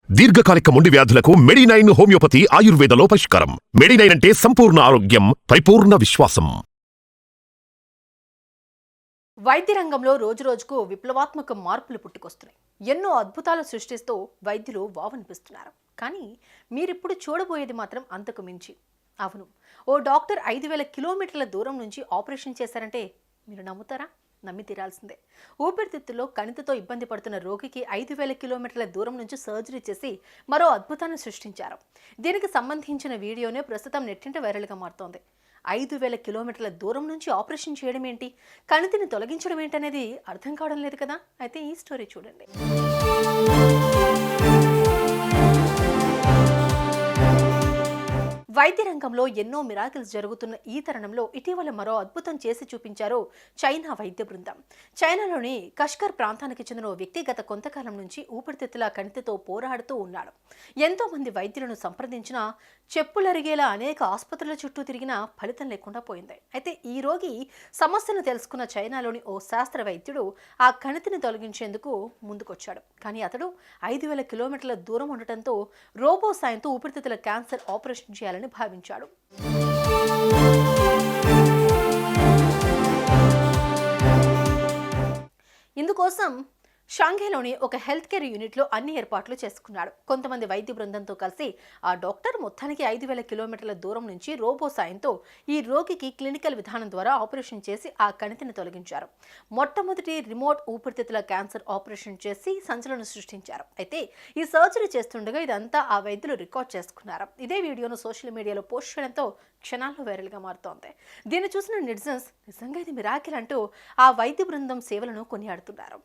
దీర్ఘకాలిక మొండి వ్యాధులకు మెడినైన్ హోమియోపతి ఆయుర్వేదలో పరిష్కారం. మెడినైన్ అంటే సంపూర్ణ ఆరోగ్యం, పరిపూర్ణ విశ్వాసం. వైద్య రంగంలో రోజురోజుకు విప్లవాత్మక మార్పులు పుట్టుకొస్తున్నాయి. ఎన్నో అద్భుతాలు సృష్టిస్తూ వైద్యులు వావనిపిస్తున్నారు. కానీ మీరిప్పుడు చూడబోయేది మాత్రం అంతకు మించి. అవును, ఓ డాక్టర్ 5,000 కిలోమీటర్ల దూరం నుంచి ఆపరేషన్ చేశారంటే మీరు నమ్ముతారా? నమ్మి తీరాల్సిందే. ఊపిరితిత్తుల్లో కణితితో ఇబ్బంది పడుతున్న రోగికి 5,000 కిలోమీటర్ల దూరం నుంచి సర్జరీ చేసి మరో అద్భుతాన్ని సృష్టించారు. దీనికి సంబంధించిన వీడియోనే ప్రస్తుతం నెట్టింట వైరల్గా మారుతోంది. 5,000 కిలోమీటర్ల దూరం నుంచి ఆపరేషన్ చేయడం ఏంటి, కణితిని తొలగించడం ఏంటనేది అర్థం కావడం లేదు కదా. అయితే ఈ స్టోరీ చూడండి. వైద్య రంగంలో ఎన్నో మిరాకిల్స్ జరుగుతున్న ఈ తరుణంలో ఇటీవల మరో అద్భుతం చేసి చూపించారు చైనా వైద్య బృందం. చైనాలోని కష్కర్ ప్రాంతానికి చెందిన ఓ వ్యక్తి గత కొంతకాలం నుంచి ఊపిరితిత్తుల కణితితో పోరాడుతూ ఉన్నాడు. ఎంతో మంది వైద్యులను సంప్రదించినా, చెప్పులరిగేలా అనేక ఆసుపత్రుల చుట్టూ తిరిగినా ఫలితం లేకుండా పోయింది. అయితే ఈ రోగి సమస్యను తెలుసుకున్న చైనాలోని ఓ శాస్త్ర వైద్యుడు ఆ కణితిని తొలగించేందుకు ముందుకొచ్చాడు. కానీ అతడు 5,000 కిలోమీటర్ల దూరం ఉండటంతో రోబో సాయంతో ఊపిరితిత్తుల క్యాన్సర్ ఆపరేషన్ చేయాలని భావించాడు. ఇందుకోసం షాంఘైలోని ఒక హెల్త్ కేర్ యూనిట్లో అన్ని ఏర్పాట్లు చేసుకున్నాడు. కొంతమంది వైద్య బృందంతో కలిసి ఆ డాక్టర్ మొత్తానికి 5,000 కిలోమీటర్ల దూరం నుంచి రోబో సాయంతో ఈ రోగికి క్లినికల్ విధానం ద్వారా ఆపరేషన్ చేసి ఆ కణితిని తొలగించారు. మొట్టమొదటి రిమోట్ ఊపిరితిత్తుల క్యాన్సర్ ఆపరేషన్ చేసి సంచలనం సృష్టించారు. అయితే ఈ సర్జరీ చేస్తుండగా ఇదంతా ఆ వైద్యులు రికార్డ్ చేసుకున్నారు. ఇదే వీడియోను సోషల్ మీడియాలో పోస్ట్ చేయడంతో క్షణాల్లో వైరల్గా మారుతోంది. దీన్ని చూసిన నెటిజన్స్ నిజంగా ఇది మిరాకిల్ అంటూ ఆ వైద్య బృందం సేవలను కొనియాడుతున్నారు.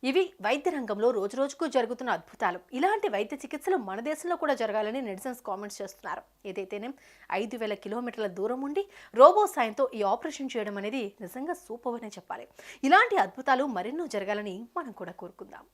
ఇవి వైద్య రంగంలో రోజురోజుకు జరుగుతున్న అద్భుతాలు. ఇలాంటి వైద్య చికిత్సలు మన దేశంలో కూడా జరగాలని నెటిజన్స్ కామెంట్స్ చేస్తున్నారు. ఏదైతేనే 5,000 కిలోమీటర్ల దూరం ఉండి రోబో సాయంతో ఈ ఆపరేషన్ చేయడం అనేది నిజంగా సూపర్ అనే చెప్పాలి. ఇలాంటి అద్భుతాలు మరెన్నో జరగాలని మనం కూడా కోరుకుందాం.